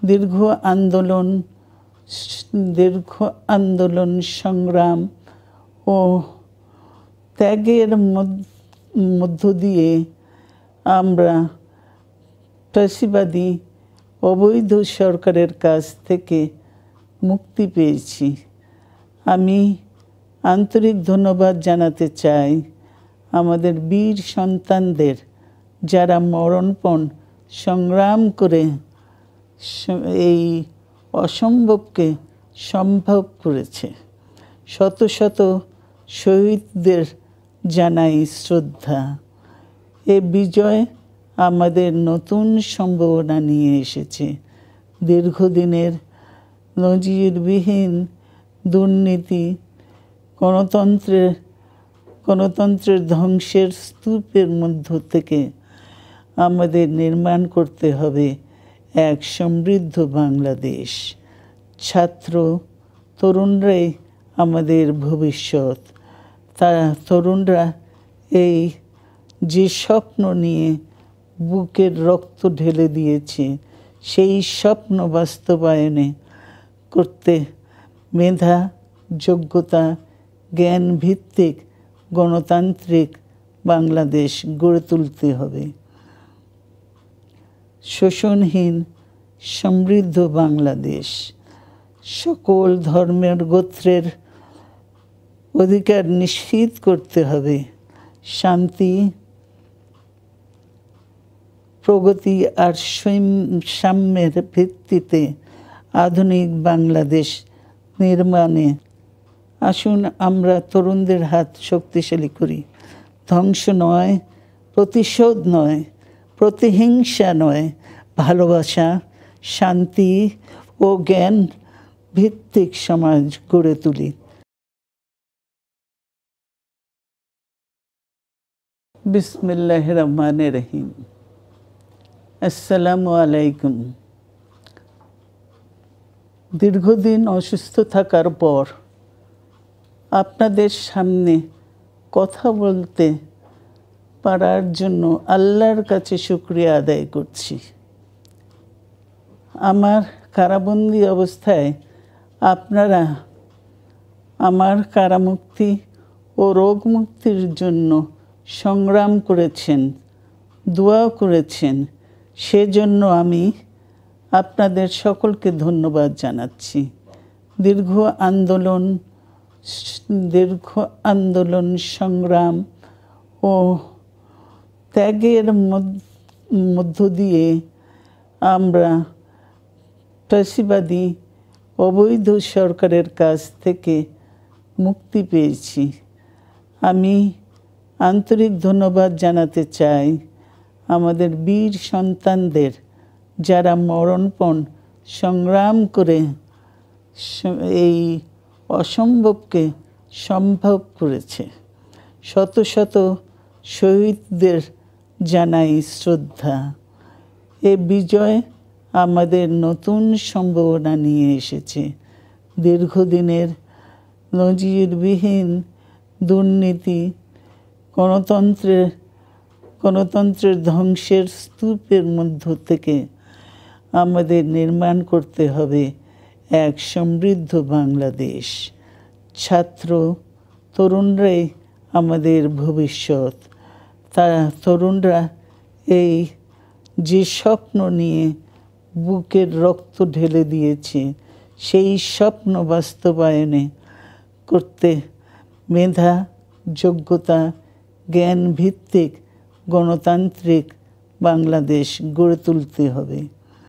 দীর্ঘ আন্দোলন সংগ্রাম ও ত্যাগের মধ্য দিয়ে আমরা ফ্যাসিবাদী অবৈধ সরকারের কাছ থেকে মুক্তি পেয়েছি। আমি আন্তরিক ধন্যবাদ জানাতে চাই আমাদের বীর সন্তানদের, যারা মরণপণ সংগ্রাম করে এই অসম্ভবকে সম্ভব করেছে। শত শত শহীদদের জানাই শ্রদ্ধা। এ বিজয় আমাদের নতুন সম্ভাবনা নিয়ে এসেছে। দীর্ঘদিনের নজিরবিহীন দুর্নীতি, গণতন্ত্রের ধ্বংসের স্তূপের মধ্য থেকে আমাদের নির্মাণ করতে হবে এক সমৃদ্ধ বাংলাদেশ। ছাত্র তরুণরাই আমাদের ভবিষ্যৎ। তরুণরা এই যে স্বপ্ন নিয়ে বুকের রক্ত ঢেলে দিয়েছে, সেই স্বপ্ন বাস্তবায়নে করতে মেধা, যোগ্যতা, জ্ঞান ভিত্তিক গণতান্ত্রিক বাংলাদেশ গড়ে তুলতে হবে। শোষণহীন সমৃদ্ধ বাংলাদেশ। সকল ধর্মের গোত্রের অধিকার নিশ্চিত করতে হবে। শান্তি, প্রগতি আর সাম্যের ভিত্তিতে আধুনিক বাংলাদেশ নির্মাণে আসুন আমরা তরুণদের হাত শক্তিশালী করি। ধ্বংস নয়, প্রতিশোধ নয়, প্রতিহিংসা নয়, ভালোবাসা, শান্তি ও জ্ঞান ভিত্তিক সমাজ গড়ে তুলি। বিসমিল্লাহির রহমানির রহিম। আসসালামু আলাইকুম। দীর্ঘদিন অসুস্থ থাকার পর আপনাদের সামনে কথা বলতে পারার জন্য আল্লাহর কাছে শুকরিয়া আদায় করছি। আমার কারাবন্দী অবস্থায় আপনারা আমার কারামুক্তি ও রোগ মুক্তির জন্য সংগ্রাম করেছেন, দোয়া করেছেন। সেজন্য আমি আপনাদের সকলকে ধন্যবাদ জানাচ্ছি। দীর্ঘ আন্দোলন সংগ্রাম ও ত্যাগের মধ্য দিয়ে আমরা ফ্যাসিবাদী অবৈধ সরকারের কাছ থেকে মুক্তি পেয়েছি। আমি আন্তরিক ধন্যবাদ জানাতে চাই আমাদের বীর সন্তানদের, যারা মরণপণ সংগ্রাম করে এই অসম্ভবকে সম্ভব করেছে। শত শত শহীদদের জানাই শ্রদ্ধা। এ বিজয় আমাদের নতুন সম্ভাবনা নিয়ে এসেছে। দীর্ঘদিনের নজিরবিহীন দুর্নীতি, গণতন্ত্রের ধ্বংসের স্তূপের মধ্য থেকে আমাদের নির্মাণ করতে হবে এক সমৃদ্ধ বাংলাদেশ। ছাত্র তরুণরাই আমাদের ভবিষ্যৎ। তরুণরা এই যে স্বপ্ন নিয়ে বুকের রক্ত ঢেলে দিয়েছে, সেই স্বপ্ন বাস্তবায়নে করতে মেধা, যোগ্যতা, জ্ঞান ভিত্তিক গণতান্ত্রিক বাংলাদেশ গড়ে তুলতে হবে।